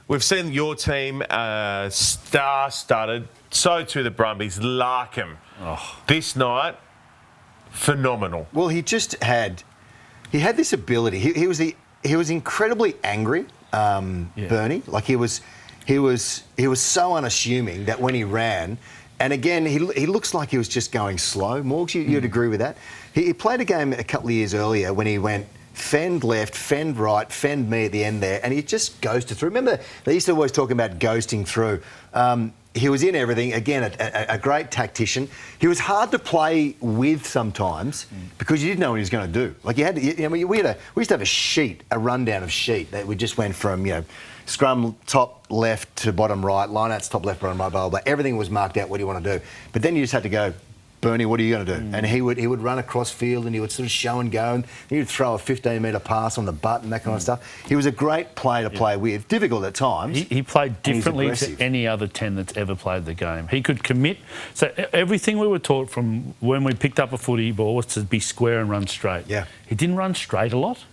we've seen your team star-studded. So too the Brumbies. Larkham. This night, phenomenal. Well, he had this ability. He was incredibly angry, Bernie. Like he was so unassuming that when he ran, and again he looks like he was just going slow. Morgs, you'd agree with that? He played a game a couple of years earlier when he went fend left, fend right, fend me at the end there, and he just ghosted through. Remember, they used to always talk about ghosting through. He was in everything. Again, a great tactician. He was hard to play with sometimes because you didn't know what he was going to do. Like we used to have a rundown of sheet that we just went from scrum top left to bottom right, line outs top left, bottom right, blah, blah, blah. Everything was marked out. What do you want to do? But then you just had to go, Bernie, what are you going to do? And he would run across field and he would sort of show and go, and he would throw a 15-metre pass on the butt and that kind of stuff. He was a great player to play with, difficult at times. He played differently to any other 10 that's ever played the game. He could commit. So everything we were taught from when we picked up a footy ball was to be square and run straight. Yeah. He didn't run straight a lot,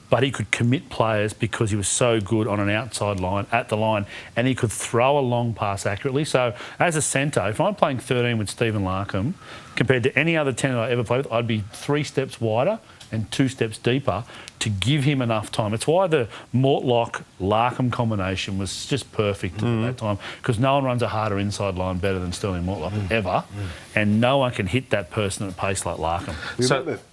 but he could commit players because he was so good on an outside line, at the line, and he could throw a long pass accurately. So as a centre, if I'm playing 13 with Stephen Larkham, compared to any other 10 that I ever played with, I'd be 3 steps wider and 2 steps deeper to give him enough time. It's why the Mortlock-Larkham combination was just perfect at that time, because no one runs a harder inside line better than Sterling Mortlock, ever, and no one can hit that person at a pace like Larkham.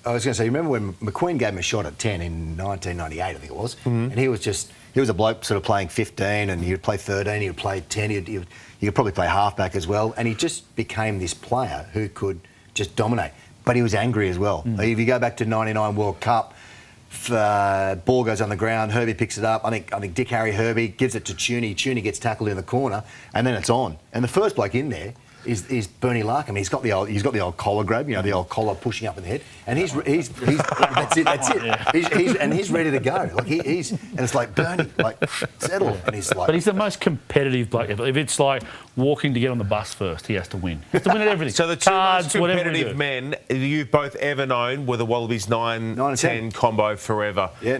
I was going to say, remember when McQueen gave him a shot at 10 in 1998, I think it was, and he was a bloke sort of playing 15, and he would play 13, he would play 10, he could probably play halfback as well, and he just became this player who could just dominate. But he was angry as well. If you go back to '99 World Cup, ball goes on the ground, Herbie picks it up. I think Dick Harry Herbie gives it to Tunie. Tunie gets tackled in the corner, and then it's on. And the first bloke in there is Bernie Larkham. He's got the old collar grab, the old collar pushing up in the head, and he's that's it. And he's ready to go. Like and it's like, Bernie, like, settle. And he's like, but he's the most competitive bloke ever. If it's like walking to get on the bus first, he has to win. He has to win at everything. So the two most competitive men you've both ever known were the Wallabies 9-10 combo forever. Yeah,